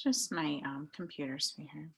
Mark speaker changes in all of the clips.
Speaker 1: Just my computer speaker.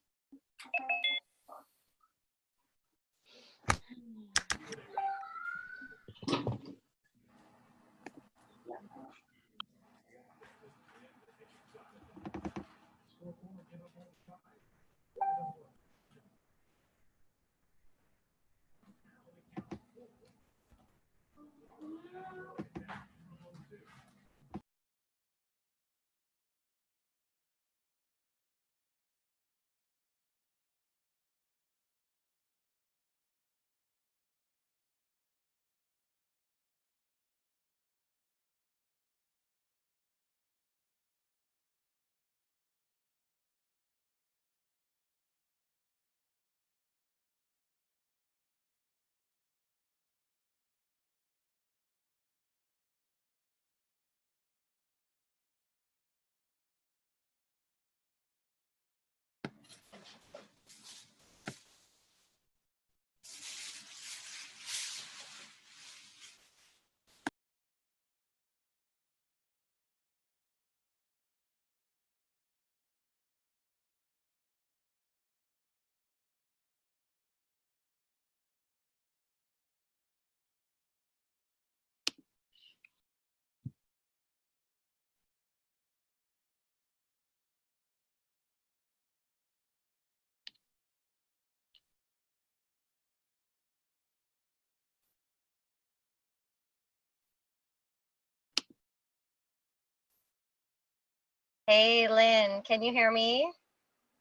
Speaker 2: Hey, Lynn, can you hear me?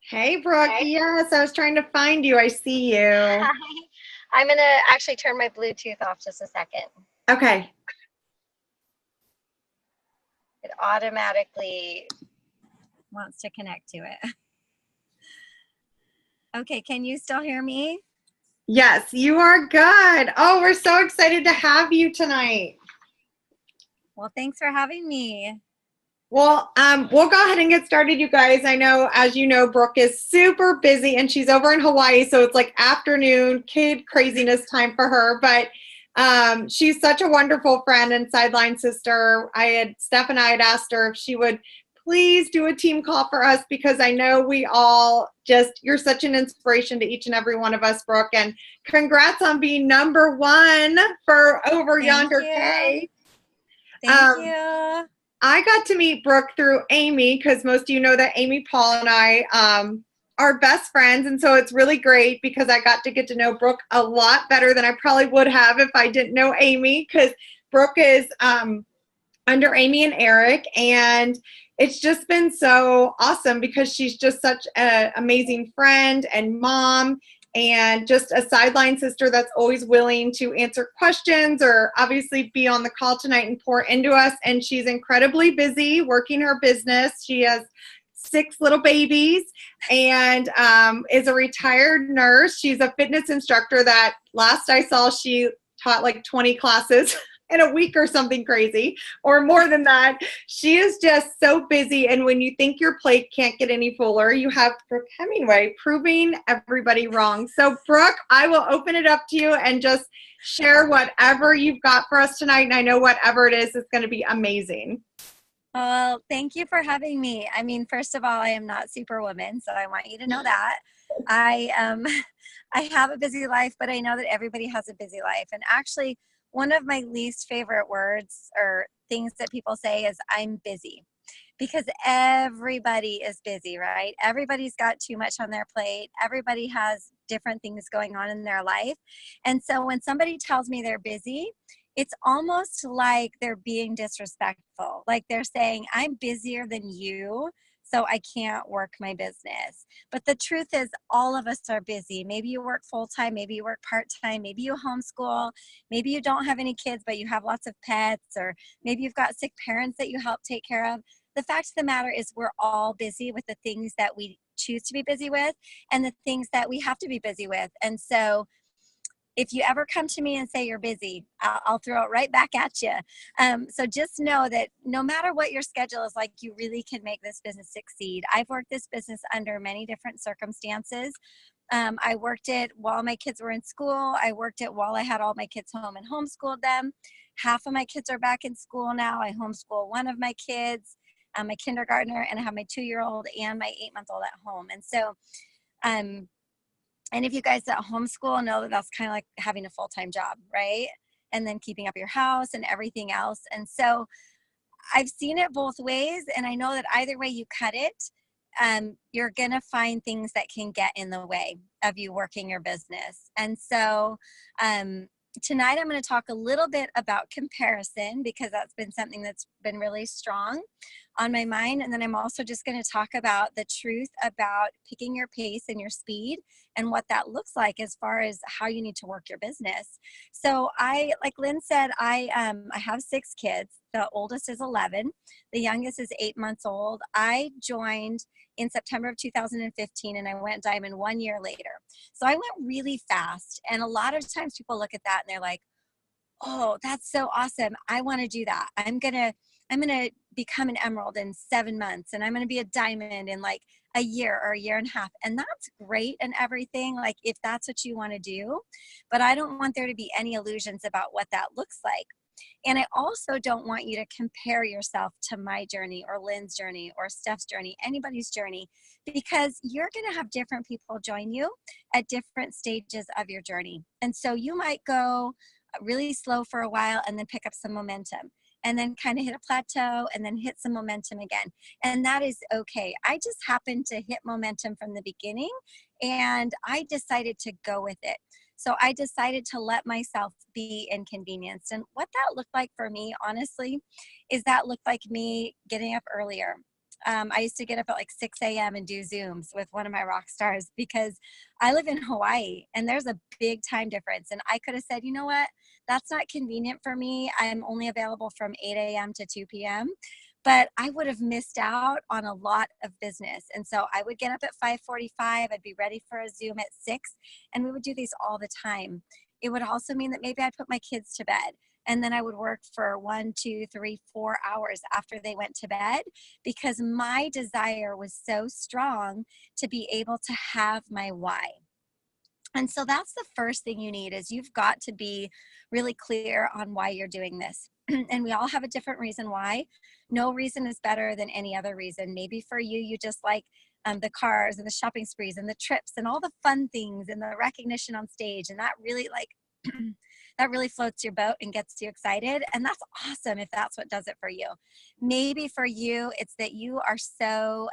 Speaker 3: Hey, Brooke.
Speaker 2: Hey.
Speaker 3: Yes, I was trying to find you. I see you.
Speaker 2: Hi. I'm going to actually turn my Bluetooth off just a second.
Speaker 3: Okay.
Speaker 2: It automatically wants to connect to it. Okay, can you still hear me?
Speaker 3: Yes, you are good. Oh, we're so excited to have you tonight.
Speaker 2: Well, thanks for having me.
Speaker 3: Well, we'll go ahead and get started, you guys. I know, as you know, Brooke is super busy and she's over in Hawaii, so it's like afternoon kid craziness time for her. But she's such a wonderful friend and sideline sister. Steph and I had asked her if she would please do a team call for us because I know we all you're such an inspiration to each and every one of us, Brooke. And congrats on being #1 for Over Yonder K.
Speaker 2: Thank you.
Speaker 3: I got to meet Brooke through Amy because most of you know that Amy, Paul, and I are best friends. And so it's really great because I got to get to know Brooke a lot better than I probably would have if I didn't know Amy, because Brooke is under Amy and Eric. And it's just been so awesome because she's just such an amazing friend and mom, and just a sideline sister that's always willing to answer questions or obviously be on the call tonight and pour into us. And she's incredibly busy working her business. She has 6 little babies and is a retired nurse. She's a fitness instructor that last I saw, she taught like 20 classes in a week or something crazy, or more than that. She is just so busy. And when you think your plate can't get any fuller, you have Brooke Hemingway proving everybody wrong. So Brooke, I will open it up to you and just share whatever you've got for us tonight. And I know whatever it is going to be amazing.
Speaker 2: Well, thank you for having me. I mean, first of all, I am not Superwoman, so I want you to know that. I I have a busy life, but I know that everybody has a busy life. And actually, one of my least favorite words or things that people say is I'm busy, because everybody is busy, right? Everybody's got too much on their plate. Everybody has different things going on in their life. And so when somebody tells me they're busy, it's almost like they're being disrespectful. Like they're saying, I'm busier than you, so I can't work my business. But the truth is, all of us are busy. Maybe you work full-time, maybe you work part-time, maybe you homeschool, maybe you don't have any kids, but you have lots of pets, or maybe you've got sick parents that you help take care of. The fact of the matter is we're all busy with the things that we choose to be busy with and the things that we have to be busy with. And so if you ever come to me and say you're busy, I'll throw it right back at you. So just know that no matter what your schedule is like, you really can make this business succeed. I've worked this business under many different circumstances. I worked it while my kids were in school. I worked it while I had all my kids home and homeschooled them. Half of my kids are back in school now. I homeschool one of my kids. my kindergartner, and I have my 2-year-old and my 8-month-old at home. And so, and if you guys that homeschool know that that's kind of like having a full-time job, right? And then keeping up your house and everything else. And so I've seen it both ways, and I know that either way you cut it, you're going to find things that can get in the way of you working your business. And so tonight I'm going to talk a little bit about comparison, because that's been something that's been really strong on my mind. And then I'm also just going to talk about the truth about picking your pace and your speed and what that looks like as far as how you need to work your business. So like Lynn said, I have 6 kids. The oldest is 11. The youngest is 8 months old. I joined in September of 2015, and I went diamond 1 year later. So I went really fast. And a lot of times people look at that and they're like, oh, that's so awesome. I want to do that. I'm going to become an emerald in 7 months, and I'm going to be a diamond in like a year or a year and a half. And that's great and everything, like if that's what you want to do, but I don't want there to be any illusions about what that looks like. And I also don't want you to compare yourself to my journey or Lynn's journey or Steph's journey, anybody's journey, because you're going to have different people join you at different stages of your journey. And so you might go really slow for a while and then pick up some momentum, and then kind of hit a plateau and then hit some momentum again. And that is okay. I just happened to hit momentum from the beginning, and I decided to go with it. So I decided to let myself be inconvenienced. And what that looked like for me, honestly, is that looked like me getting up earlier. I used to get up at like 6 a.m. and do Zooms with one of my rock stars, because I live in Hawaii and there's a big time difference. And I could have said, you know what, that's not convenient for me. I'm only available from 8 a.m. to 2 p.m. But I would have missed out on a lot of business. And so I would get up at 5:45. I'd be ready for a Zoom at 6. And we would do these all the time. It would also mean that maybe I'd put my kids to bed, and then I would work for 1, 2, 3, 4 hours after they went to bed, because my desire was so strong to be able to have my why. And so that's the first thing you need, is you've got to be really clear on why you're doing this. And we all have a different reason why. No reason is better than any other reason. Maybe for you, you just like the cars and the shopping sprees and the trips and all the fun things and the recognition on stage. And that really that really floats your boat and gets you excited. And that's awesome if that's what does it for you. Maybe for you, it's that you are so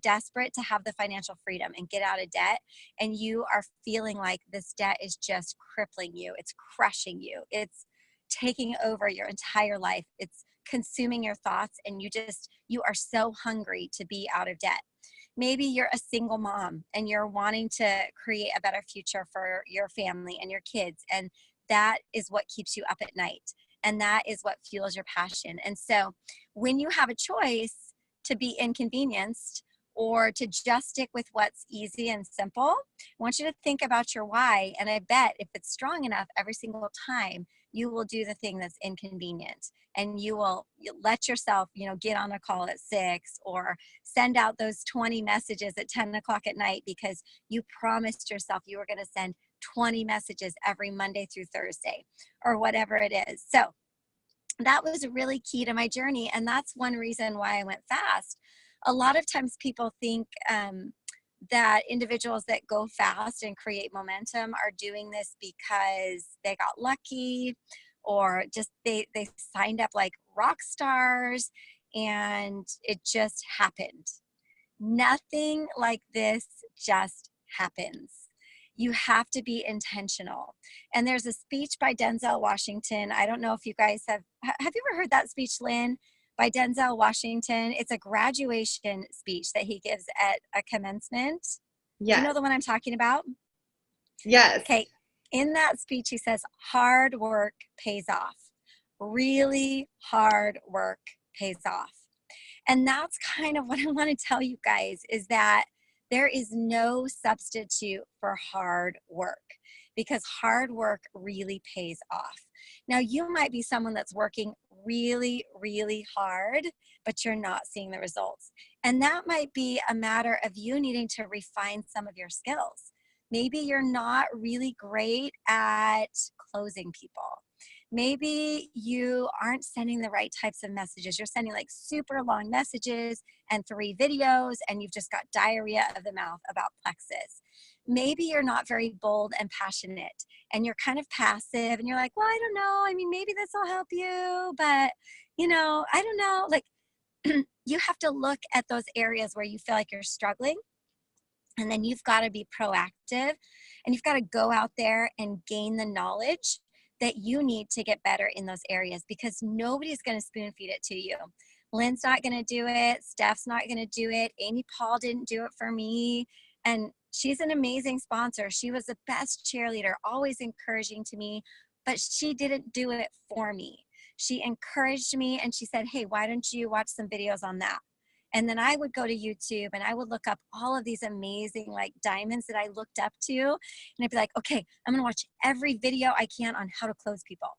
Speaker 2: desperate to have the financial freedom and get out of debt. And you are feeling like this debt is just crippling you. It's crushing you. It's taking over your entire life. It's consuming your thoughts, and you are so hungry to be out of debt. Maybe you're a single mom and you're wanting to create a better future for your family and your kids, and that is what keeps you up at night, and that is what fuels your passion. And so when you have a choice to be inconvenienced or to just stick with what's easy and simple, I want you to think about your why. And I bet if it's strong enough, every single time you will do the thing that's inconvenient, and you'll let yourself, get on a call at 6 or send out those 20 messages at 10 o'clock at night, because you promised yourself you were going to send 20 messages every Monday through Thursday or whatever it is. So that was really key to my journey. And that's one reason why I went fast. A lot of times people think that individuals that go fast and create momentum are doing this because they got lucky, or just they signed up like rock stars and it just happened. Nothing like this just happens. You have to be intentional. And there's a speech by Denzel Washington. I don't know if you guys have you ever heard that speech, Lynn, by Denzel Washington? It's a graduation speech that he gives at a commencement.
Speaker 3: Yes.
Speaker 2: Do you know the one I'm talking about?
Speaker 3: Yes.
Speaker 2: Okay. In that speech, he says, hard work pays off. Really hard work pays off. And that's kind of what I want to tell you guys, is that there is no substitute for hard work, because hard work really pays off. Now, you might be someone that's working really, really hard, but you're not seeing the results. And that might be a matter of you needing to refine some of your skills. Maybe you're not really great at closing people. Maybe you aren't sending the right types of messages. You're sending like super long messages and 3 videos, and you've just got diarrhea of the mouth about plexus. Maybe you're not very bold and passionate, and you're kind of passive, and you're like, well, I don't know. I mean, maybe this will help you, but I don't know. Like, you have to look at those areas where you feel like you're struggling. And then you've got to be proactive, and you've got to go out there and gain the knowledge that you need to get better in those areas, because nobody's going to spoon feed it to you. Lynn's not going to do it. Steph's not going to do it. Amy Paul didn't do it for me. And she's an amazing sponsor. She was the best cheerleader, always encouraging to me, but she didn't do it for me. She encouraged me, and she said, hey, why don't you watch some videos on that? And then I would go to YouTube and I would look up all of these amazing like diamonds that I looked up to. And I'd be like, okay, I'm going to watch every video I can on how to close people.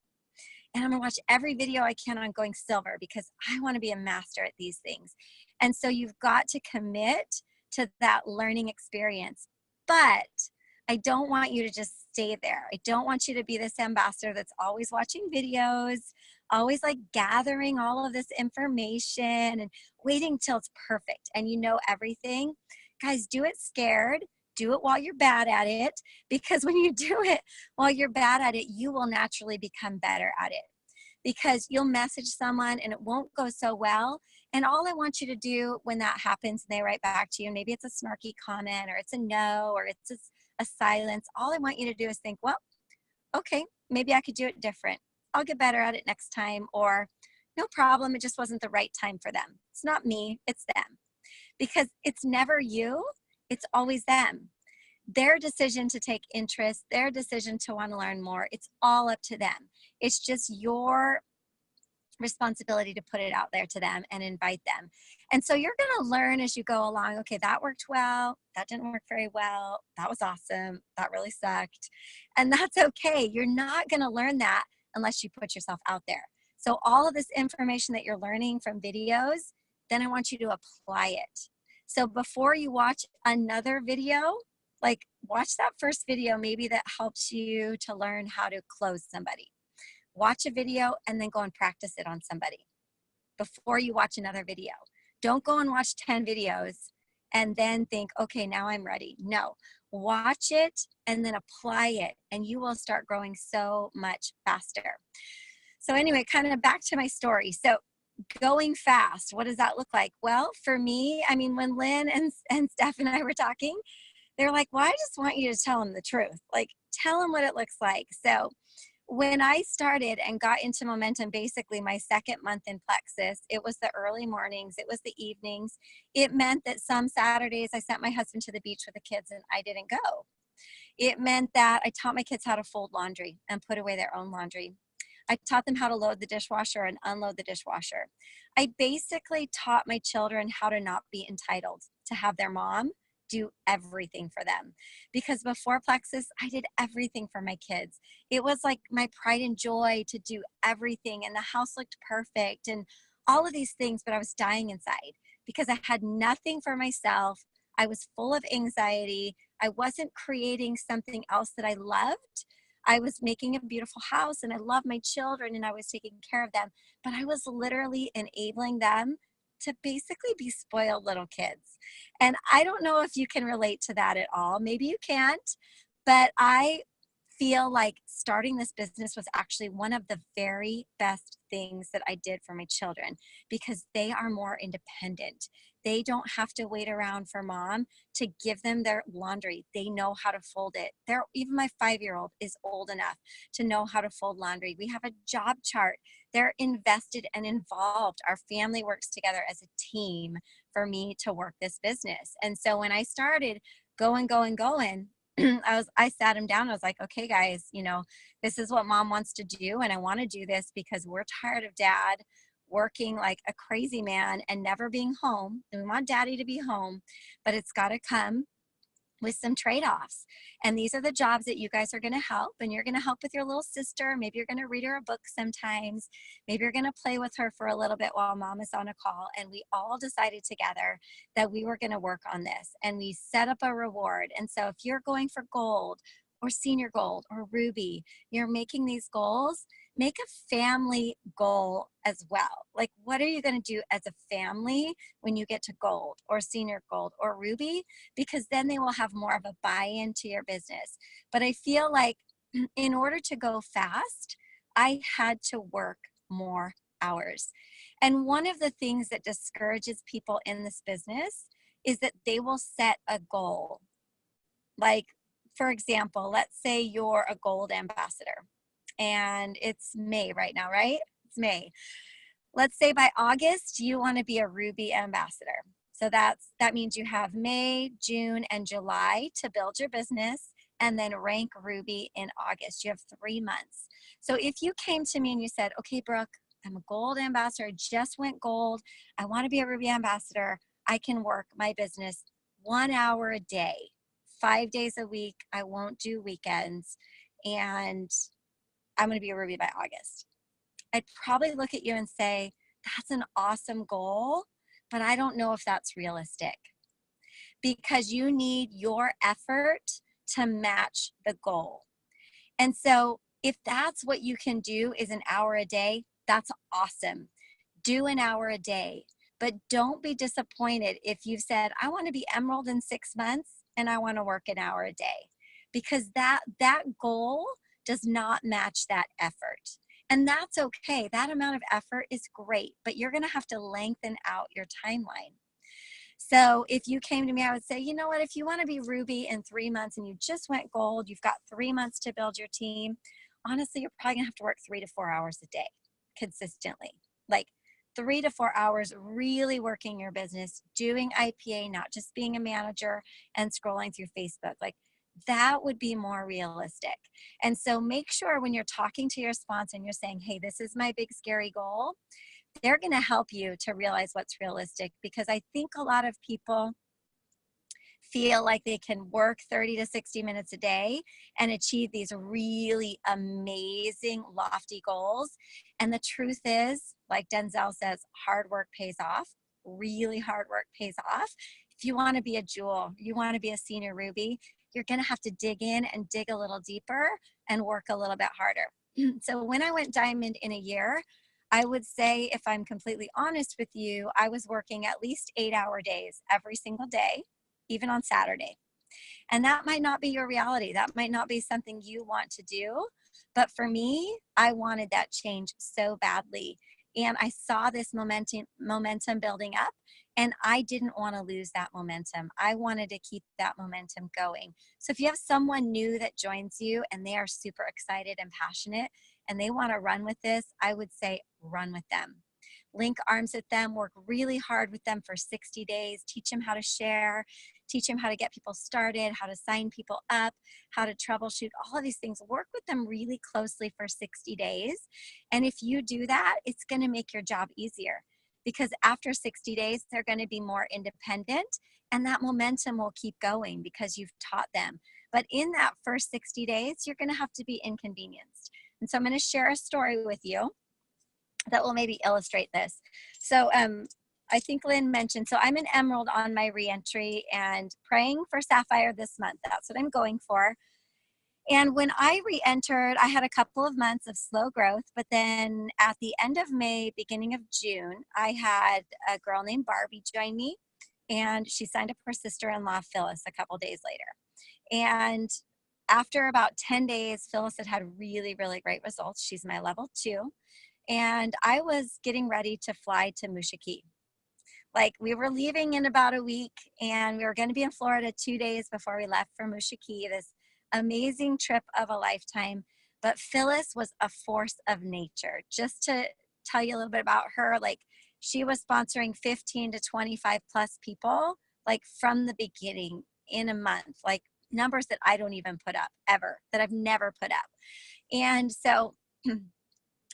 Speaker 2: And I'm going to watch every video I can on going silver, because I want to be a master at these things. And so you've got to commit to that learning experience. But I don't want you to just stay there. I don't want you to be this ambassador that's always watching videos, always like gathering all of this information and waiting till it's perfect and you know everything. Guys, do it scared. Do it while you're bad at it, because when you do it while you're bad at it, you will naturally become better at it, because you'll message someone and it won't go so well. And all I want you to do when that happens and they write back to you, maybe it's a snarky comment or it's a no or it's a silence, all I want you to do is think, well, okay, maybe I could do it different. I'll get better at it next time, or no problem, it just wasn't the right time for them. It's not me, it's them. Because it's never you, it's always them. Their decision to take interest, their decision to want to learn more, it's all up to them. It's just your responsibility to put it out there to them and invite them. And so you're going to learn as you go along. Okay, that worked well. That didn't work very well. That was awesome. That really sucked. And that's okay. You're not going to learn that unless you put yourself out there. So all of this information that you're learning from videos, then I want you to apply it. So before you watch another video, like watch that first video maybe that helps you to learn how to close somebody. Watch a video and then go and practice it on somebody before you watch another video. Don't go and watch 10 videos and then think, okay, now I'm ready. No, watch it and then apply it, and you will start growing so much faster. So anyway, kind of back to my story. So going fast, what does that look like? Well, for me, I mean, when Lynn and Steph and I were talking, they're like, well, I just want you to tell them the truth. Like, tell them what it looks like. So when I started and got into momentum, basically my second month in Plexus, it was the early mornings, it was the evenings. It meant that some Saturdays I sent my husband to the beach with the kids and I didn't go. It meant that I taught my kids how to fold laundry and put away their own laundry. I taught them how to load the dishwasher and unload the dishwasher. I basically taught my children how to not be entitled, to have their mom do everything for them. Because before Plexus, I did everything for my kids. It was like my pride and joy to do everything, and the house looked perfect and all of these things, but I was dying inside because I had nothing for myself. I was full of anxiety. I wasn't creating something else that I loved. I was making a beautiful house and I love my children and I was taking care of them, but I was literally enabling them to basically be spoiled little kids. And I don't know if you can relate to that at all. Maybe you can't, but I feel like starting this business was actually one of the very best things that I did for my children, because they are more independent. They don't have to wait around for mom to give them their laundry. They know how to fold it. Even my 5-year-old is old enough to know how to fold laundry. We have a job chart. They're invested and involved. Our family works together as a team for me to work this business. And so when I started going, I sat him down. I was like, okay, guys, this is what mom wants to do. And I want to do this because we're tired of dad working like a crazy man and never being home. And we want daddy to be home, but it's got to come with some trade-offs. And these are the jobs that you guys are going to help. And you're going to help with your little sister. Maybe you're going to read her a book sometimes. Maybe you're going to play with her for a little bit while mom is on a call. And we all decided together that we were going to work on this. And we set up a reward. And so if you're going for gold or senior gold or ruby, you're making these goals, make a family goal as well. Like, what are you going to do as a family when you get to gold or senior gold or ruby? Because then they will have more of a buy-in to your business. But I feel like in order to go fast, I had to work more hours. And one of the things that discourages people in this business is that they will set a goal. Like, for example, let's say you're a gold ambassador and it's May right now, right? It's May. Let's say by August, you want to be a ruby ambassador. So that means you have May, June, and July to build your business, and then rank ruby in August. You have 3 months. So if you came to me and you said, okay, Brooke, I'm a gold ambassador, I just went gold, I want to be a ruby ambassador, I can work my business 1 hour a day, 5 days a week, I won't do weekends, and I'm going to be a ruby by August. I'd probably look at you and say, that's an awesome goal, but I don't know if that's realistic, because you need your effort to match the goal. And so if that's what you can do is an hour a day, that's awesome. Do an hour a day, but don't be disappointed if you've said, I want to be emerald in 6 months and I want to work an hour a day, because that goal does not match that effort. And that's okay. That amount of effort is great, but you're going to have to lengthen out your timeline. So if you came to me, I would say, you know what, if you want to be ruby in 3 months and you just went gold, you've got 3 months to build your team. Honestly, you're probably gonna have to work 3 to 4 hours a day consistently. Like 3 to 4 hours really working your business, doing IPA, not just being a manager and scrolling through Facebook. Like, that would be more realistic. And so make sure when you're talking to your sponsor and you're saying, hey, this is my big scary goal, they're going to help you to realize what's realistic, because I think a lot of people feel like they can work 30 to 60 minutes a day and achieve these really amazing, lofty goals. And the truth is, like Denzel says, hard work pays off. Really hard work pays off. If you want to be a jewel, you want to be a senior ruby, you're going to have to dig in and dig a little deeper and work a little bit harder. So when I went diamond in a year, I would say, if I'm completely honest with you, I was working at least 8-hour days every single day, even on Saturday. And that might not be your reality. That might not be something you want to do. But for me, I wanted that change so badly. And I saw this momentum building up, and I didn't want to lose that momentum. I wanted to keep that momentum going. So if you have someone new that joins you and they are super excited and passionate and they want to run with this, I would say run with them. Link arms with them, work really hard with them for 60 days, teach them how to share, teach them how to get people started, how to sign people up, how to troubleshoot, all of these things. Work with them really closely for 60 days. And if you do that, it's going to make your job easier, because after 60 days, they're going to be more independent, and that momentum will keep going because you've taught them. But in that first 60 days, you're going to have to be inconvenienced. And so I'm going to share a story with you that will maybe illustrate this. So I think Lynn mentioned, so I'm an emerald on my reentry and praying for sapphire this month. That's what I'm going for. And when I re-entered, I had a couple of months of slow growth, but then at the end of May, beginning of June, I had a girl named Barbie join me, and she signed up her sister-in-law, Phyllis, a couple days later. And after about 10 days, Phyllis had really, really great results. She's my level 2. And I was getting ready to fly to Mushaki. Like, we were leaving in about a week, and we were going to be in Florida 2 days before we left for Mushaki, this amazing trip of a lifetime. But Phyllis was a force of nature. Just to tell you a little bit about her, like, she was sponsoring 15 to 25 plus people, like, from the beginning in a month, like numbers that I don't even put up ever, that I've never put up. And so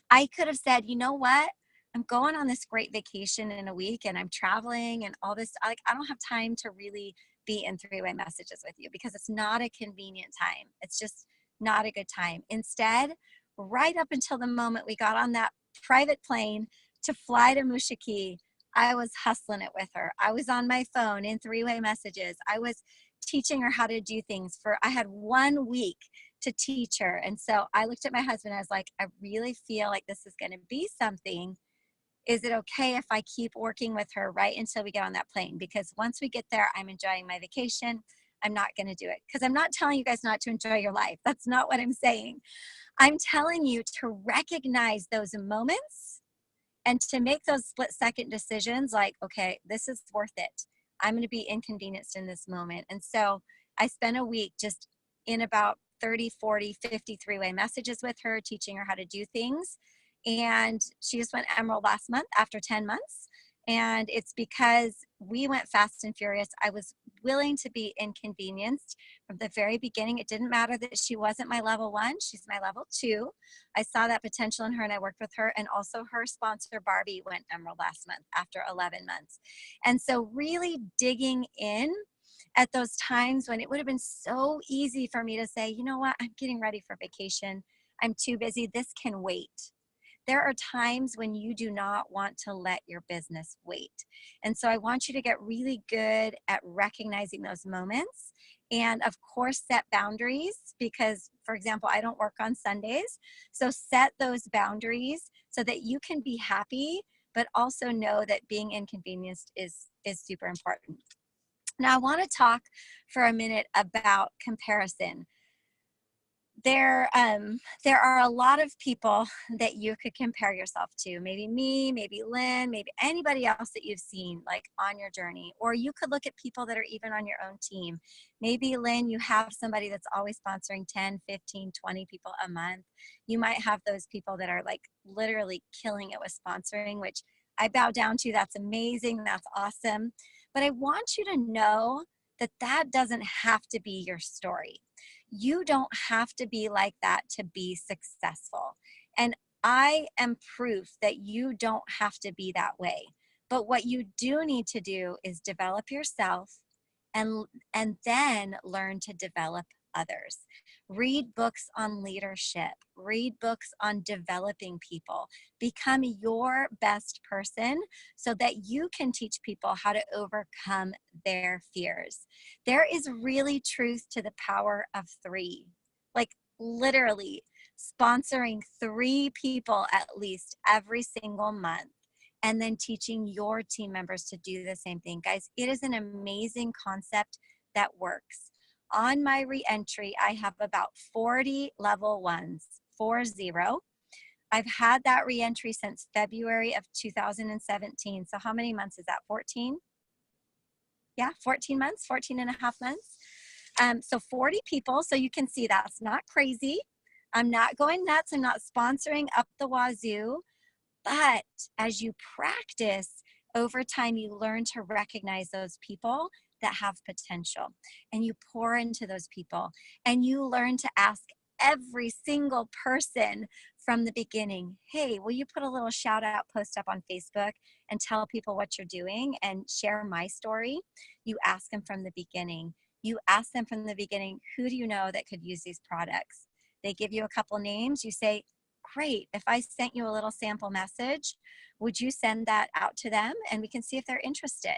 Speaker 2: I could have said, you know what? I'm going on this great vacation in a week and I'm traveling and all this. Like, I don't have time to really be in three-way messages with you because it's not a convenient time. It's just not a good time. Instead, right up until the moment we got on that private plane to fly to Mushaki, I was hustling it with her. I was on my phone in three-way messages. I was teaching her how to do things I had 1 week to teach her. And so I looked at my husband. I was like, I really feel like this is going to be something. Is it okay if I keep working with her right until we get on that plane? Because once we get there, I'm enjoying my vacation. I'm not going to do it. Because I'm not telling you guys not to enjoy your life. That's not what I'm saying. I'm telling you to recognize those moments and to make those split-second decisions like, okay, this is worth it. I'm going to be inconvenienced in this moment. And so I spent a week just in about 30, 40, 50 three-way messages with her, teaching her how to do things. And she just went Emerald last month after 10 months. And it's because we went fast and furious. I was willing to be inconvenienced from the very beginning. It didn't matter that she wasn't my level 1. She's my level 2. I saw that potential in her and I worked with her. And also her sponsor, Barbie, went Emerald last month after 11 months. And so really digging in at those times when it would have been so easy for me to say, you know what, I'm getting ready for vacation. I'm too busy. This can wait. There are times when you do not want to let your business wait. And so I want you to get really good at recognizing those moments and of course set boundaries because, for example, I don't work on Sundays. So set those boundaries so that you can be happy, but also know that being inconvenienced is super important. Now I want to talk for a minute about comparison. There are a lot of people that you could compare yourself to. Maybe me, maybe Lynn, maybe anybody else that you've seen like on your journey. Or you could look at people that are even on your own team. Maybe Lynn, you have somebody that's always sponsoring 10, 15, 20 people a month. You might have those people that are like literally killing it with sponsoring, which I bow down to. That's amazing. That's awesome. But I want you to know that that doesn't have to be your story. You don't have to be like that to be successful. And I am proof that you don't have to be that way. But what you do need to do is develop yourself and then learn to develop others. Read books on leadership. Read books on developing people. Become your best person so that you can teach people how to overcome their fears. There is really truth to the power of 3. Like literally sponsoring 3 people at least every single month and then teaching your team members to do the same thing. Guys, it is an amazing concept that works. On my re-entry, I have about 40 level 1s, 40. I've had that re-entry since February of 2017. So how many months is that? 14? Yeah, 14 months, 14 and a half months. So 40 people. So you can see that's not crazy. I'm not going nuts. I'm not sponsoring up the wazoo. But as you practice over time, you learn to recognize those people that have potential and you pour into those people and you learn to ask every single person from the beginning, hey, will you put a little shout out post up on Facebook and tell people what you're doing and share my story? You ask them from the beginning. You ask them from the beginning, who do you know that could use these products? They give you a couple names. You say, great, if I sent you a little sample message, would you send that out to them? And we can see if they're interested.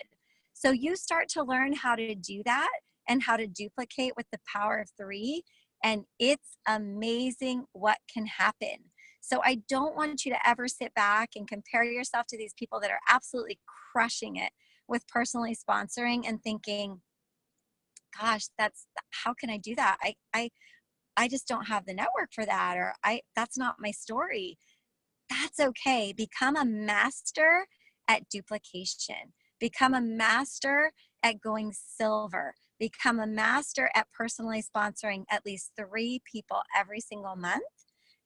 Speaker 2: So you start to learn how to do that and how to duplicate with the power of 3. And it's amazing what can happen. So I don't want you to ever sit back and compare yourself to these people that are absolutely crushing it with personally sponsoring and thinking, gosh, how can I do that? I just don't have the network for that, or that's not my story. That's okay. Become a master at duplication. Become a master at going silver. Become a master at personally sponsoring at least 3 people every single month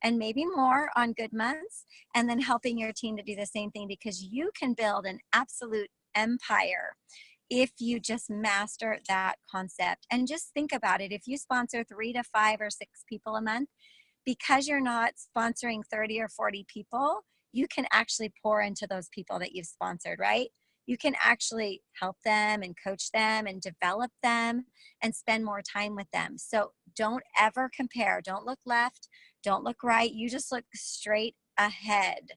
Speaker 2: and maybe more on good months, and then helping your team to do the same thing, because you can build an absolute empire if you just master that concept. And just think about it. If you sponsor 3 to 5 or 6 people a month, because you're not sponsoring 30 or 40 people, you can actually pour into those people that you've sponsored, right? You can actually help them and coach them and develop them and spend more time with them. So don't ever compare. Don't look left. Don't look right. You just look straight ahead.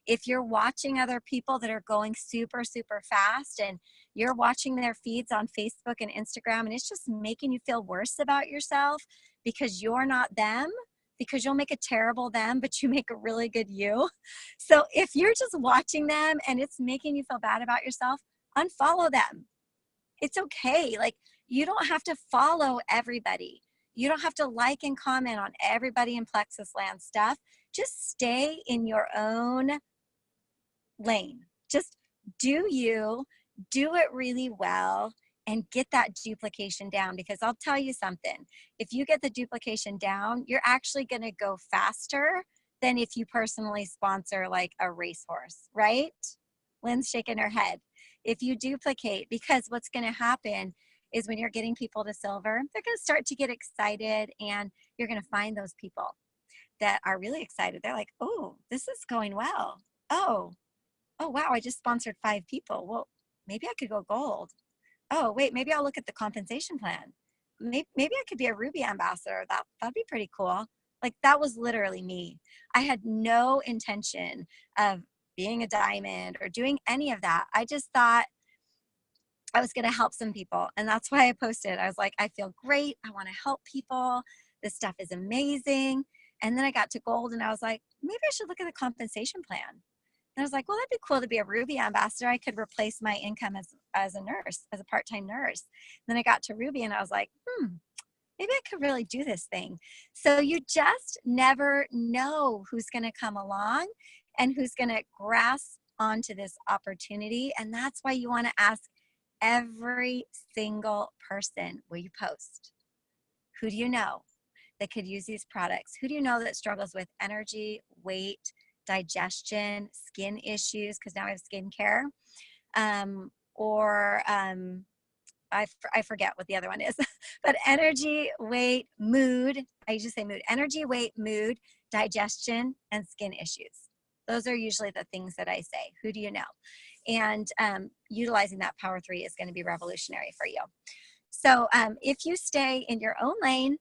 Speaker 2: If you're watching other people that are going super, super fast and You're watching their feeds on Facebook and Instagram, and it's just making you feel worse about yourself because you're not them, because you'll make a terrible them, but you make a really good you. So if you're just watching them and it's making you feel bad about yourself, unfollow them. It's okay. Like, you don't have to follow everybody. You don't have to like and comment on everybody in Plexus Land stuff. Just stay in your own lane. Just do you, do it really well, and get that duplication down. Because I'll tell you something, if you get the duplication down, you're actually going to go faster than if you personally sponsor like a racehorse, right? Lynn's shaking her head. If you duplicate, because what's going to happen is when you're getting people to silver, they're going to start to get excited, and you're going to find those people that are really excited. They're like, oh, this is going well. Oh, wow, I just sponsored 5 people. Well, maybe I could go gold. Oh, wait, maybe I'll look at the compensation plan. Maybe I could be a Ruby ambassador. That'd be pretty cool. Like, that was literally me. I had no intention of being a diamond or doing any of that. I just thought I was going to help some people. And that's why I posted. I was like, I feel great. I want to help people. This stuff is amazing. And then I got to gold and I was like, maybe I should look at the compensation plan. And I was like, well, that'd be cool to be a Ruby ambassador. I could replace my income as a nurse, as a part-time nurse. Then I got to Ruby and I was like, maybe I could really do this thing. So you just never know who's going to come along and who's going to grasp onto this opportunity. And that's why you want to ask every single person, will you post? Who do you know that could use these products? Who do you know that struggles with energy, weight, digestion, skin issues, because now I have skincare, I forget what the other one is, but energy, weight, mood, I usually say mood, energy, weight, mood, digestion, and skin issues. Those are usually the things that I say. Who do you know? And utilizing that Power 3 is going to be revolutionary for you. So if you stay in your own lane,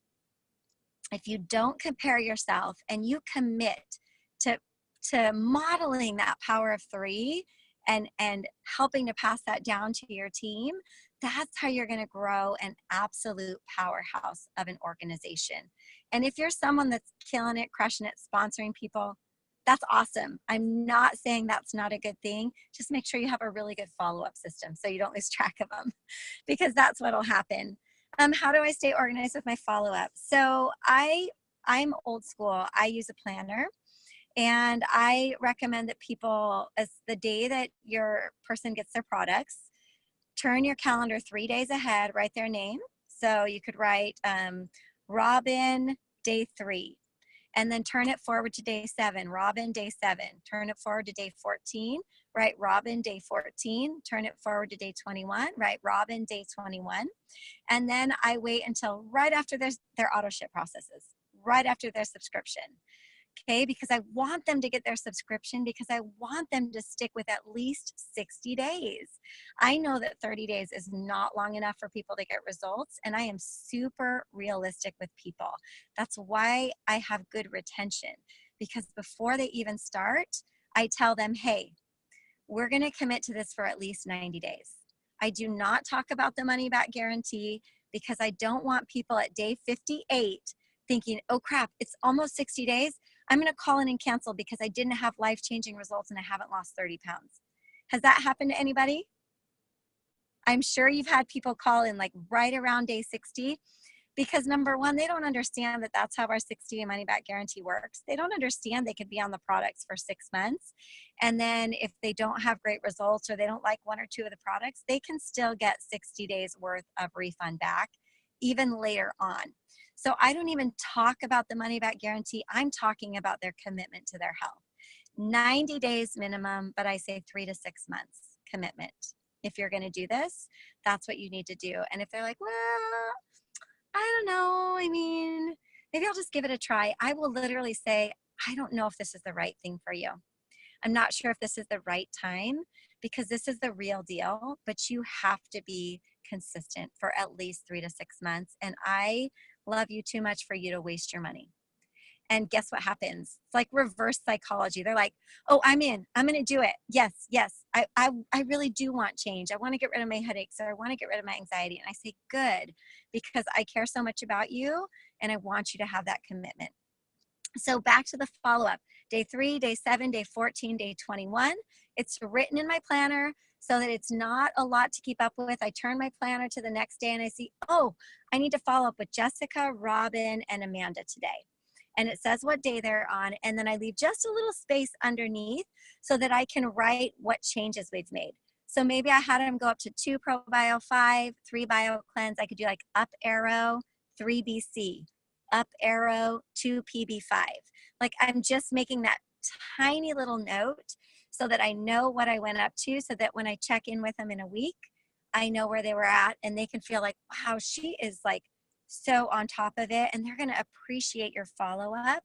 Speaker 2: if you don't compare yourself and you commit to modeling that Power of 3 and helping to pass that down to your team, that's how you're going to grow an absolute powerhouse of an organization. And if you're someone that's killing it, crushing it, sponsoring people, that's awesome. I'm not saying that's not a good thing. Just make sure you have a really good follow-up system so you don't lose track of them, because that's what'll happen. How do I stay organized with my follow-up? So I'm old school. I use a planner. And I recommend that people, as the day that your person gets their products, turn your calendar 3 days ahead, write their name. So you could write Robin, day 3, and then turn it forward to day 7, Robin, day 7. Turn it forward to day 14, write Robin, day 14. Turn it forward to day 21, write Robin, day 21. And then I wait until right after their auto ship processes, right after their subscription. Okay, because I want them to get their subscription, because I want them to stick with at least 60 days. I know that 30 days is not long enough for people to get results, and I am super realistic with people. That's why I have good retention, because before they even start, I tell them, hey, we're going to commit to this for at least 90 days. I do not talk about the money back guarantee, because I don't want people at day 58 thinking, oh crap, it's almost 60 days. I'm going to call in and cancel because I didn't have life-changing results and I haven't lost 30 pounds. Has that happened to anybody? I'm sure you've had people call in like right around day 60, because number one, they don't understand that that's how our 60-day money-back guarantee works. They don't understand they could be on the products for 6 months. And then if they don't have great results or they don't like 1 or 2 of the products, they can still get 60 days worth of refund back even later on. So I don't even talk about the money back guarantee. I'm talking about their commitment to their health. 90 days minimum, but I say 3 to 6 months commitment. If you're going to do this, that's what you need to do. And if they're like, well, I don't know, I mean, maybe I'll just give it a try, I will literally say, I don't know if this is the right thing for you. I'm not sure if this is the right time, because this is the real deal, but you have to be consistent for at least 3 to 6 months. And I love you too much for you to waste your money. And guess what happens? It's like reverse psychology. They're like, oh, I'm in. I'm going to do it. Yes, yes. I really do want change. I want to get rid of my headaches, or I want to get rid of my anxiety. And I say, good, because I care so much about you and I want you to have that commitment. So back to the follow-up. Day 3, day 7, day 14, day 21. It's written in my planner so that it's not a lot to keep up with. I turn my planner to the next day and I see, oh, I need to follow up with Jessica, Robin, and Amanda today. And it says what day they're on. And then I leave just a little space underneath so that I can write what changes we've made. So maybe I had them go up to 2 ProBio 5, 3 Bio Cleanse. I could do like up arrow, 3 BC, up arrow, 2 PB5. Like I'm just making that tiny little note so that I know what I went up to, so that when I check in with them in a week, I know where they were at and they can feel like, wow, she is like so on top of it, and they're going to appreciate your follow-up.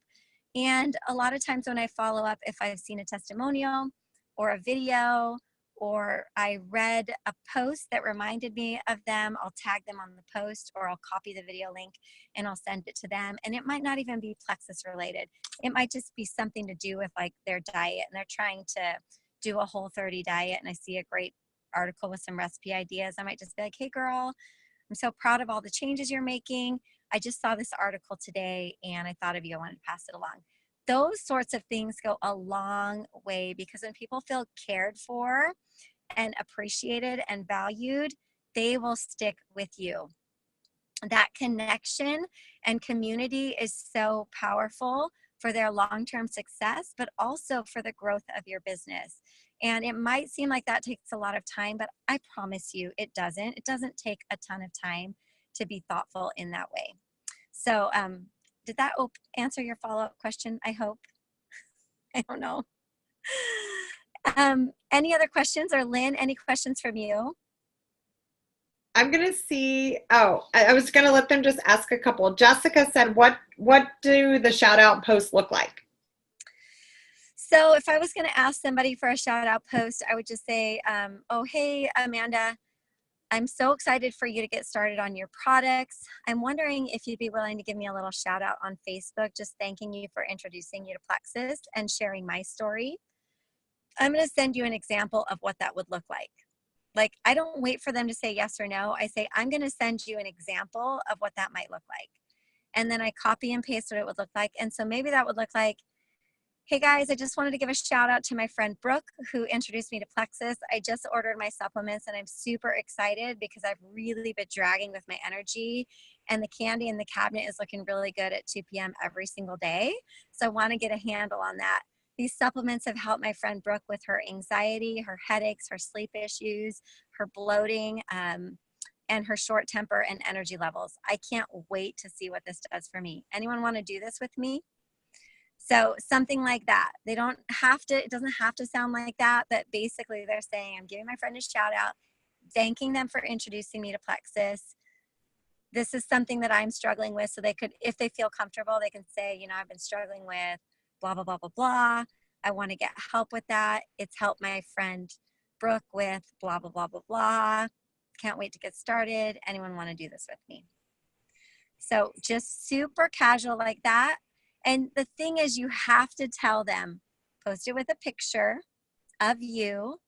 Speaker 2: And a lot of times when I follow up, if I've seen a testimonial or a video, or I read a post that reminded me of them, I'll tag them on the post, or I'll copy the video link and I'll send it to them. And it might not even be plexus related. It might just be something to do with like their diet, and they're trying to do a Whole30 diet, and I see a great article with some recipe ideas. I might just be like, hey girl, I'm so proud of all the changes you're making. I just saw this article today and I thought of you. I wanted to pass it along. Those sorts of things go a long way, because when people feel cared for and appreciated and valued, they will stick with you. That connection and community is so powerful for their long-term success, but also for the growth of your business. And it might seem like that takes a lot of time, but I promise you it doesn't. It doesn't take a ton of time to be thoughtful in that way. So did that answer your follow-up question? I hope. I don't know. Any other questions? Or Lynn, any questions from you?
Speaker 3: I'm going to see. Oh, I was going to let them just ask a couple. Jessica said, what do the shout out posts look like?
Speaker 2: So if I was going to ask somebody for a shout out post, I would just say, oh, hey, Amanda, I'm so excited for you to get started on your products. I'm wondering if you'd be willing to give me a little shout out on Facebook, just thanking you for introducing you to Plexus and sharing my story. I'm going to send you an example of what that would look like. Like, I don't wait for them to say yes or no. I say, I'm going to send you an example of what that might look like. And then I copy and paste what it would look like. And so maybe that would look like, hey guys, I just wanted to give a shout out to my friend Brooke, who introduced me to Plexus. I just ordered my supplements and I'm super excited because I've really been dragging with my energy, and the candy in the cabinet is looking really good at 2 p.m. every single day. So I want to get a handle on that. These supplements have helped my friend Brooke with her anxiety, her headaches, her sleep issues, her bloating, and her short temper and energy levels. I can't wait to see what this does for me. Anyone want to do this with me? So something like that. They don't have to, it doesn't have to sound like that, but basically they're saying, I'm giving my friend a shout out, thanking them for introducing me to Plexus. This is something that I'm struggling with. So they could, if they feel comfortable, they can say, you know, I've been struggling with blah, blah, blah, blah, blah. I want to get help with that. It's helped my friend Brooke with blah, blah, blah, blah, blah. Can't wait to get started. Anyone want to do this with me? So just super casual like that. And the thing is, you have to tell them, post it with a picture of you,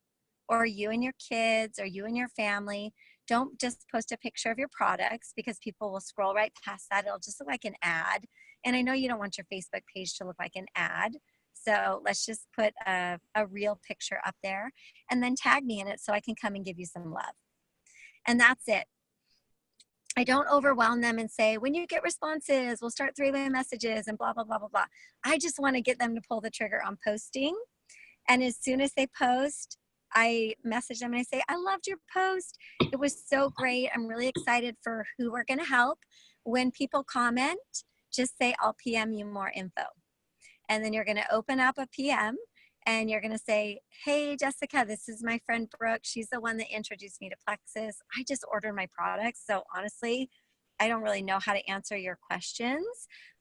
Speaker 2: or you and your kids, or you and your family. Don't just post a picture of your products, because people will scroll right past that. It'll just look like an ad. And I know you don't want your Facebook page to look like an ad. So let's just put a real picture up there and then tag me in it so I can come and give you some love. And that's it. I don't overwhelm them and say, when you get responses, we'll start 3-way messages and blah, blah, blah, blah, blah. I just want to get them to pull the trigger on posting. And as soon as they post, I message them and I say, I loved your post. It was so great. I'm really excited for who we're going to help. When people comment, just say, I'll PM you more info. And then you're going to open up a PM and you're going to say, hey, Jessica, this is my friend Brooke. She's the one that introduced me to Plexus. I just ordered my products. So honestly, I don't really know how to answer your questions,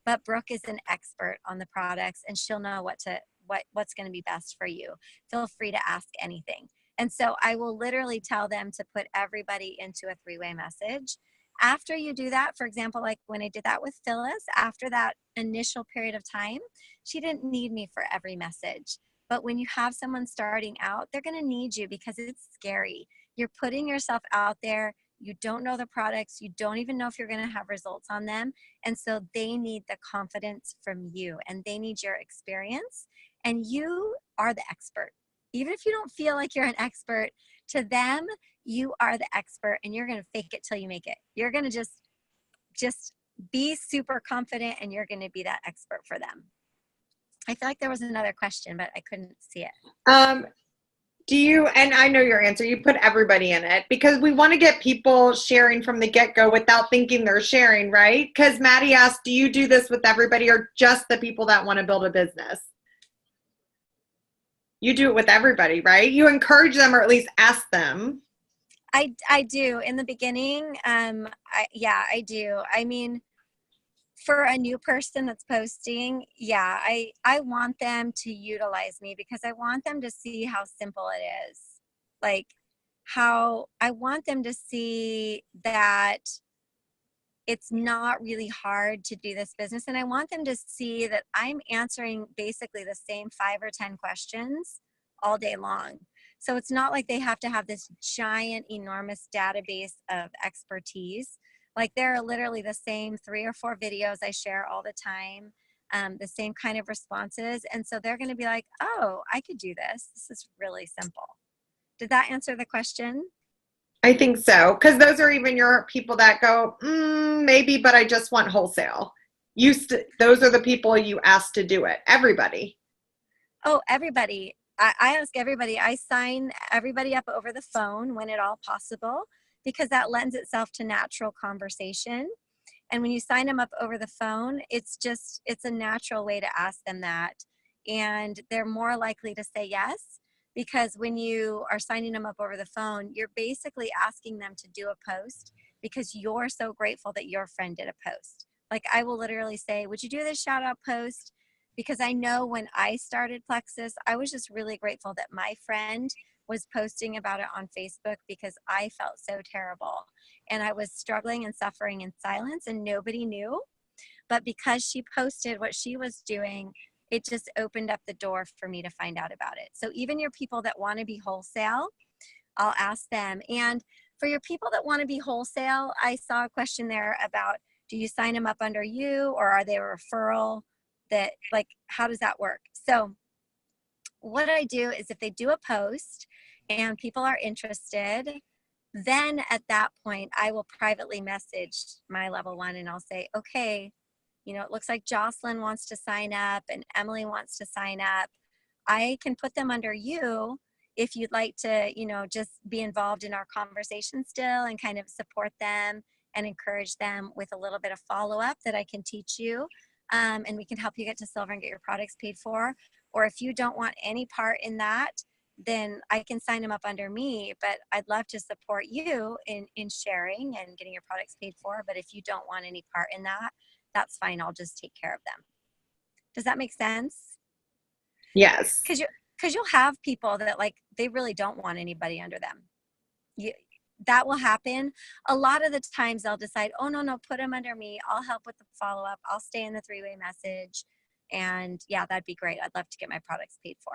Speaker 2: but Brooke is an expert on the products and she'll know what's going to be best for you. Feel free to ask anything. And so I will literally tell them to put everybody into a 3-way message. After you do that, for example, like when I did that with Phyllis, after that initial period of time, she didn't need me for every message. But when you have someone starting out, they're going to need you because it's scary. You're putting yourself out there. You don't know the products. You don't even know if you're going to have results on them. And so they need the confidence from you, and they need your experience. And you are the expert. Even if you don't feel like you're an expert, to them, you are the expert, and you're going to fake it till you make it. You're going to just be super confident, and you're going to be that expert for them. I feel like there was another question, but I couldn't see it.
Speaker 3: Do you, and I know your answer, you put everybody in it because we want to get people sharing from the get-go without thinking they're sharing, right? Because Maddie asked, do you do this with everybody or just the people that want to build a business? You do it with everybody, right? You encourage them or at least ask them.
Speaker 2: I do. In the beginning, I do. I mean, for a new person that's posting, yeah, I want them to utilize me because I want them to see how simple it is. Like how I want them to see that it's not really hard to do this business. And I want them to see that I'm answering basically the same 5 or 10 questions all day long. So it's not like they have to have this giant, enormous database of expertise. Like there are literally the same 3 or 4 videos I share all the time, the same kind of responses. And so they're going to be like, oh, I could do this. This is really simple. Did that answer the question?
Speaker 3: I think so. Because those are even your people that go, maybe, but I just want wholesale. Those are the people you ask to do it. Everybody.
Speaker 2: Oh, everybody. I ask everybody. I sign everybody up over the phone when at all possible, because that lends itself to natural conversation. And when you sign them up over the phone, it's a natural way to ask them that. And they're more likely to say yes, because when you are signing them up over the phone, you're basically asking them to do a post because you're so grateful that your friend did a post. Like I will literally say, would you do this shout out post? Because I know when I started Plexus, I was just really grateful that my friend was posting about it on Facebook because I felt so terrible. And I was struggling and suffering in silence and nobody knew. But because she posted what she was doing, it just opened up the door for me to find out about it. So even your people that want to be wholesale, I'll ask them. And for your people that want to be wholesale, I saw a question there about, do you sign them up under you or are they a referral? That like, how does that work? So what I do is if they do a post and people are interested, then at that point, I will privately message my level 1 and I'll say, okay, you know, it looks like Jocelyn wants to sign up and Emily wants to sign up. I can put them under you if you'd like to, you know, just be involved in our conversation still and kind of support them and encourage them with a little bit of follow-up that I can teach you. And we can help you get to silver and get your products paid for. Or if you don't want any part in that, then I can sign them up under me. But I'd love to support you in sharing and getting your products paid for. But if you don't want any part in that, that's fine. I'll just take care of them. Does that make sense?
Speaker 3: Yes.
Speaker 2: Because you'll have people that like, they really don't want anybody under them. That will happen. A lot of the times they'll decide, oh, no, put them under me. I'll help with the follow-up. I'll stay in the 3-way message. And yeah, that'd be great. I'd love to get my products paid for.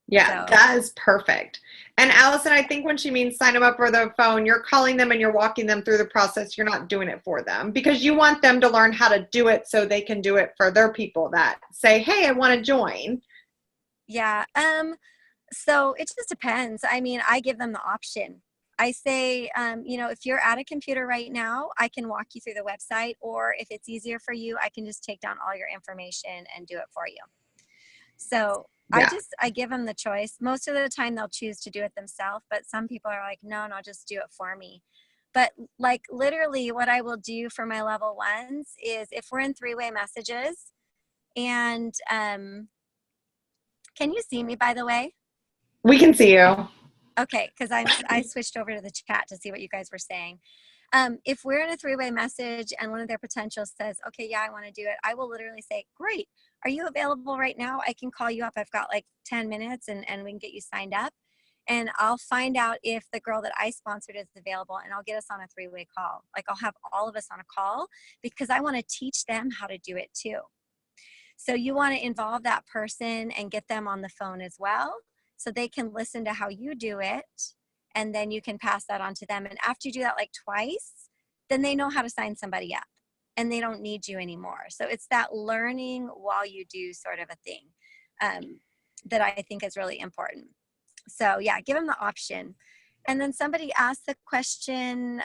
Speaker 3: Yeah, so. That is perfect. And Allison, I think when she means sign them up over the phone, you're calling them and you're walking them through the process. You're not doing it for them because you want them to learn how to do it so they can do it for their people that say, hey, I want to join.
Speaker 2: Yeah. So it just depends. I mean, I give them the option. I say, you know, if you're at a computer right now, I can walk you through the website, or if it's easier for you, I can just take down all your information and do it for you. So yeah. I give them the choice. Most of the time they'll choose to do it themselves, but some people are like, no, just do it for me. But like literally what I will do for my level 1s is if we're in 3-way messages and, can you see me, by the way?
Speaker 3: We can see you.
Speaker 2: Okay, because I switched over to the chat to see what you guys were saying. If we're in a 3-way message and one of their potentials says, okay, yeah, I want to do it, I will literally say, great, are you available right now? I can call you up. I've got like 10 minutes and we can get you signed up. and I'll find out if the girl that I sponsored is available, and I'll get us on a 3-way call. Like, I'll have all of us on a call because I want to teach them how to do it too. So you want to involve that person and get them on the phone as well, so they can listen to how you do it, and then you can pass that on to them. And after you do that like twice, then they know how to sign somebody up and they don't need you anymore. So it's that learning while you do sort of a thing that I think is really important. So yeah, give them the option. And then somebody asked the question,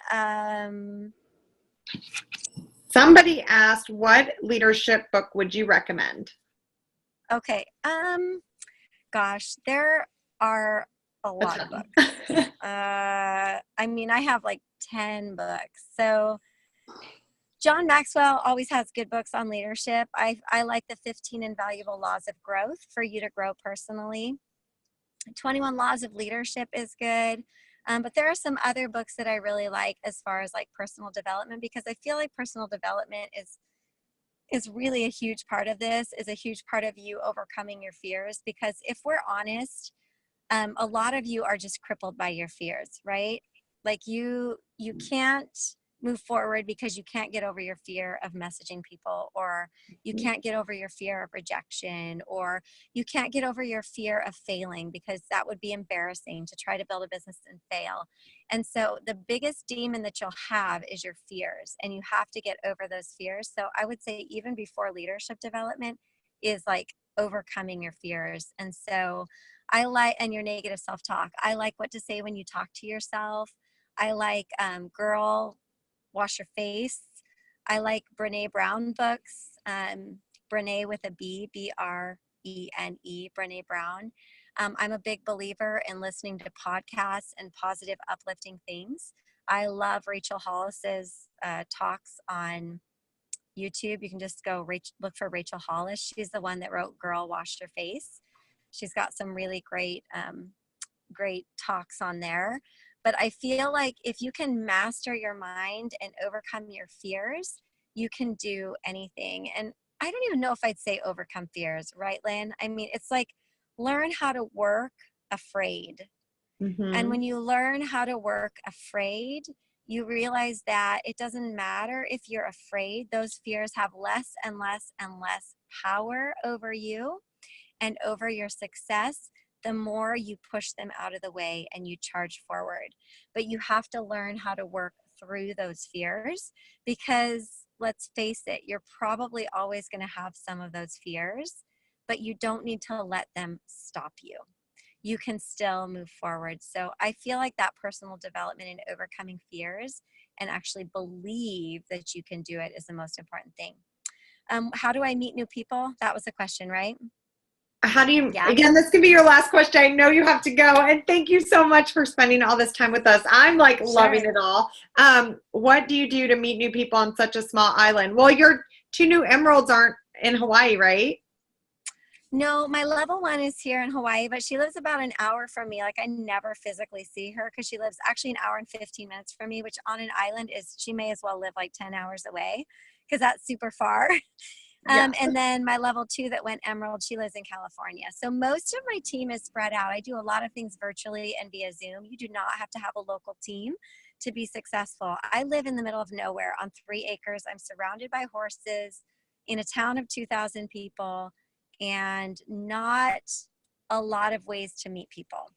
Speaker 3: Somebody asked, what leadership book would you recommend?
Speaker 2: okay. Gosh, there are a lot of books. I mean, I have like 10 books. So John Maxwell always has good books on leadership. I like the 15 Invaluable Laws of Growth for you to grow personally. 21 Laws of Leadership is good. But there are some other books that I really like as far as like personal development, because I feel like personal development is really a huge part of this, is a huge part of you overcoming your fears. Because if we're honest, a lot of you are just crippled by your fears, right? Like you can't move forward because you can't get over your fear of messaging people, or you can't get over your fear of rejection, or you can't get over your fear of failing, because that would be embarrassing to try to build a business and fail. And so the biggest demon that you'll have is your fears, and you have to get over those fears. So I would say even before leadership development is like overcoming your fears. And so and your negative self-talk. I like What to Say When You Talk to Yourself. I like Girl, Wash Your Face. I like Brene Brown books. Brene with a B, B-R-E-N-E, Brene Brown. I'm a big believer in listening to podcasts and positive, uplifting things. I love Rachel Hollis's talks on YouTube. You can just go look for Rachel Hollis. She's the one that wrote Girl, Wash Your Face. She's got some really great talks on there. But I feel like if you can master your mind and overcome your fears, you can do anything. And I don't even know if I'd say overcome fears, right, Lynn? I mean, it's like learn how to work afraid.
Speaker 3: Mm-hmm.
Speaker 2: And when you learn how to work afraid, you realize that it doesn't matter if you're afraid. Those fears have less and less and less power over you and over your success, the more you push them out of the way and you charge forward. But you have to learn how to work through those fears, because let's face it, you're probably always going to have some of those fears, but you don't need to let them stop you. You can still move forward. So I feel like that personal development and overcoming fears and actually believe that you can do it is the most important thing. How do I meet new people? That was the question, right?
Speaker 3: How do you,
Speaker 2: Yeah.
Speaker 3: Again, this can be your last question. I know you have to go. And thank you so much for spending all this time with us. I'm like loving it all. What do you do to meet new people on such a small island? Well, your 2 new emeralds aren't in Hawaii, right?
Speaker 2: No, my level 1 is here in Hawaii, but she lives about an hour from me. Like, I never physically see her because she lives actually an hour and 15 minutes from me, which on an island she may as well live like 10 hours away because that's super far.
Speaker 3: Yeah.
Speaker 2: And then my level 2 that went emerald, she lives in California. So most of my team is spread out. I do a lot of things virtually and via Zoom. You do not have to have a local team to be successful. I live in the middle of nowhere on 3 acres. I'm surrounded by horses in a town of 2,000 people and not a lot of ways to meet people.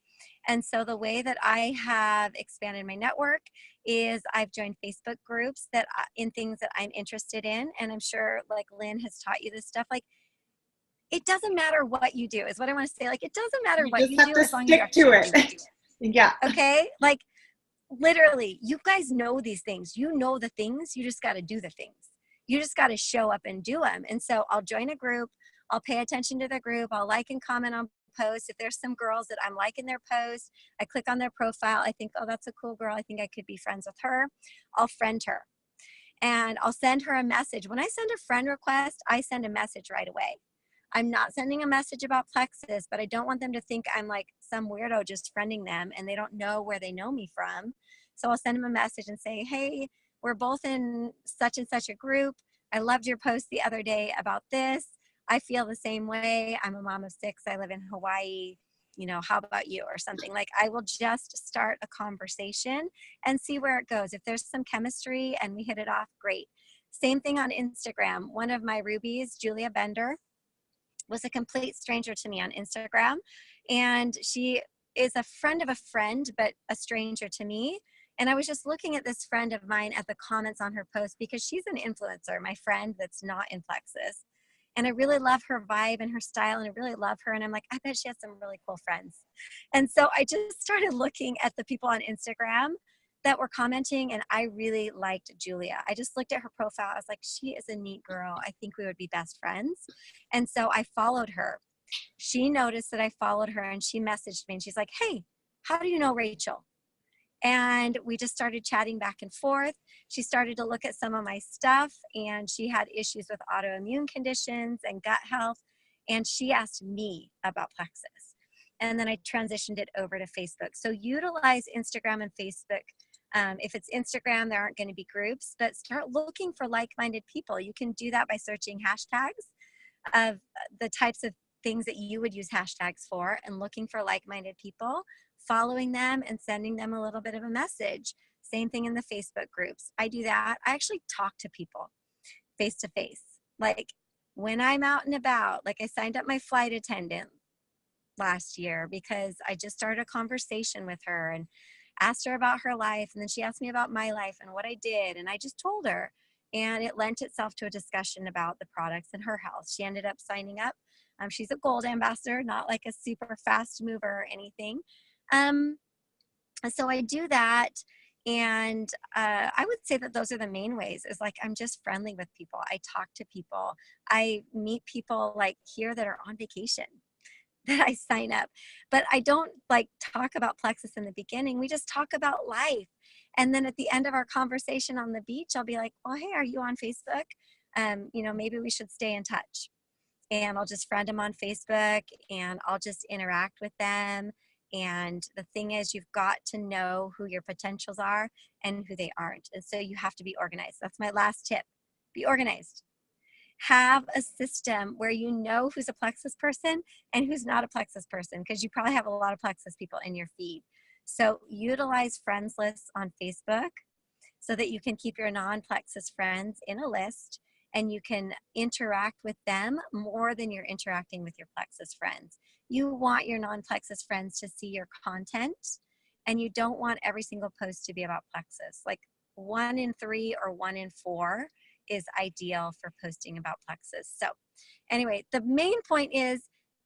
Speaker 2: And so the way that I have expanded my network is I've joined Facebook groups that in things that I'm interested in. And I'm sure like Lynn has taught you this stuff. Like, it doesn't matter what you do is what I want to say. Like, it doesn't matter what you do as long as you actually do it.
Speaker 3: Yeah.
Speaker 2: Okay. Like, literally, you guys know these things. You know the things. You just got to do the things. You just got to show up and do them. And so I'll join a group. I'll pay attention to the group. I'll like and comment on posts. If there's some girls that I'm liking their posts, I click on their profile. I think, oh, that's a cool girl. I think I could be friends with her. I'll friend her. And I'll send her a message. When I send a friend request, I send a message right away. I'm not sending a message about Plexus, but I don't want them to think I'm like some weirdo just friending them and they don't know where they know me from. So I'll send them a message and say, hey, we're both in such and such a group. I loved your post the other day about this. I feel the same way. I'm a mom of 6. I live in Hawaii. how about you or something. Like I will just start a conversation and see where it goes. If there's some chemistry and we hit it off, great. Same thing on Instagram. One of my rubies, Julia Bender, was a complete stranger to me on Instagram. And she is a friend of a friend, but a stranger to me. And I was just looking at this friend of mine at the comments on her post because she's an influencer, my friend that's not in Plexus. And I really love her vibe and her style, and I really love her. And I'm like, I bet she has some really cool friends. And so I just started looking at the people on Instagram that were commenting, and I really liked Julia. I just looked at her profile. I was like, she is a neat girl. I think we would be best friends. And so I followed her. She noticed that I followed her, and she messaged me, and she's like, hey, how do you know Rachel? And we just started chatting back and forth. She started to look at some of my stuff, and she had issues with autoimmune conditions and gut health. And she asked me about Plexus. And then I transitioned it over to Facebook. So utilize Instagram and Facebook. If it's Instagram, there aren't going to be groups, but start looking for like-minded people. You can do that by searching hashtags of the types of things that you would use hashtags for, and looking for like-minded people, following them and sending them a little bit of a message. Same thing in the Facebook groups. I do that. I actually talk to people face to face. Like when I'm out and about, like I signed up my flight attendant last year because I just started a conversation with her and asked her about her life. And then she asked me about my life and what I did. And I just told her, and it lent itself to a discussion about the products and her health. She ended up signing up. She's a gold ambassador, not like a super fast mover or anything. So I do that. And I would say that those are the main ways, is like, I'm just friendly with people. I talk to people. I meet people like here that are on vacation that I sign up, but I don't like talk about Plexus in the beginning. We just talk about life. And then at the end of our conversation on the beach, I'll be like, well, hey, are you on Facebook? Maybe we should stay in touch. And I'll just friend them on Facebook, and I'll just interact with them. And the thing is, you've got to know who your potentials are and who they aren't. And so you have to be organized. That's my last tip. Be organized. Have a system where you know who's a Plexus person and who's not a Plexus person, because you probably have a lot of Plexus people in your feed. So utilize friends lists on Facebook so that you can keep your non-Plexus friends in a list, and you can interact with them more than you're interacting with your Plexus friends. You want your non-Plexus friends to see your content, and you don't want every single post to be about Plexus. Like 1 in 3 or 1 in 4 is ideal for posting about Plexus. So anyway, the main point is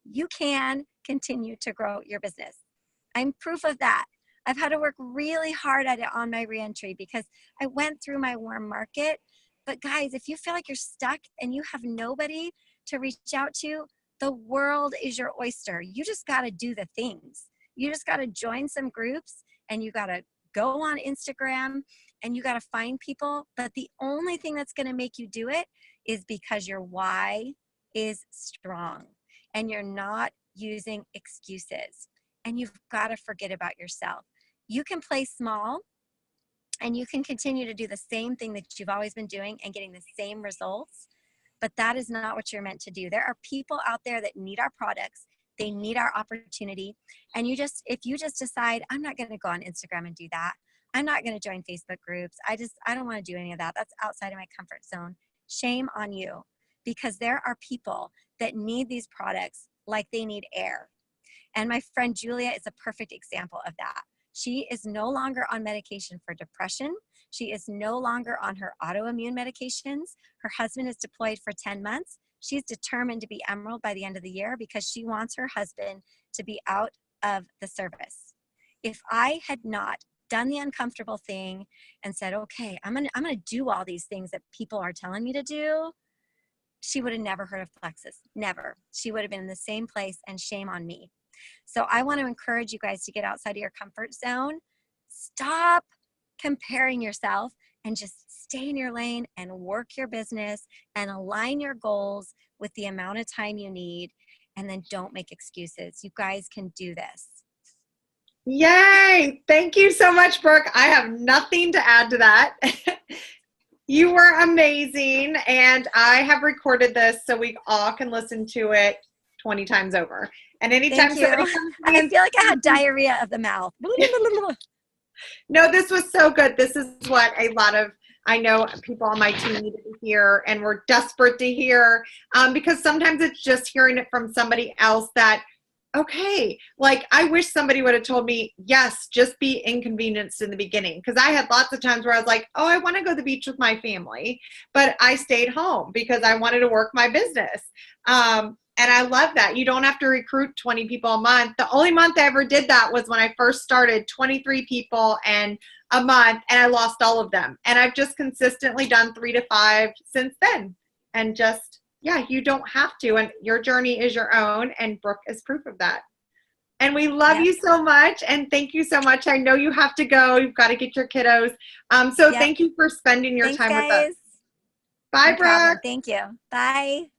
Speaker 2: you can continue to grow your business. I'm proof of that. I've had to work really hard at it on my reentry because I went through my warm market. But guys, if you feel like you're stuck and you have nobody to reach out to, the world is your oyster. You just got to do the things. You just got to join some groups, and you got to go on Instagram, and you got to find people. But the only thing that's going to make you do it is because your why is strong and you're not using excuses. And you've got to forget about yourself. You can play small, and you can continue to do the same thing that you've always been doing and getting the same results, but that is not what you're meant to do. There are people out there that need our products. They need our opportunity. And if you just decide, I'm not going to go on Instagram and do that. I'm not going to join Facebook groups. I don't want to do any of that. That's outside of my comfort zone. Shame on you, because there are people that need these products like they need air. And my friend Julia is a perfect example of that. She is no longer on medication for depression. She is no longer on her autoimmune medications. Her husband is deployed for 10 months. She's determined to be Emerald by the end of the year because she wants her husband to be out of the service. If I had not done the uncomfortable thing and said, okay, I'm gonna do all these things that people are telling me to do, she would have never heard of Plexus. Never. She would have been in the same place, and shame on me. So I want to encourage you guys to get outside of your comfort zone. Stop comparing yourself and just stay in your lane and work your business and align your goals with the amount of time you need. And then don't make excuses. You guys can do this.
Speaker 3: Yay! Thank you so much, Brooke. I have nothing to add to that. You were amazing. And I have recorded this so we all can listen to it 20 times over. And anytime
Speaker 2: Thank you.
Speaker 3: somebody comes to me
Speaker 2: I
Speaker 3: and
Speaker 2: feel like I had diarrhea of the mouth.
Speaker 3: no, this was so good. This is what I know people on my team needed to hear and we're desperate to hear, because sometimes it's just hearing it from somebody else that, okay, like I wish somebody would have told me, yes, just be inconvenienced in the beginning. Because I had lots of times where I was like, oh, I want to go to the beach with my family, but I stayed home because I wanted to work my business. And I love that. You don't have to recruit 20 people a month. The only month I ever did that was when I first started, 23 people and a month, and I lost all of them. And I've just consistently done 3 to 5 since then. And just, yeah, you don't have to. And your journey is your own. And Brooke is proof of that. And we love you so much. And thank you so much. I know you have to go. You've got to get your kiddos. Thank you for spending your time with us. Bye,
Speaker 2: No problem.
Speaker 3: Brooke.
Speaker 2: Thank you. Bye.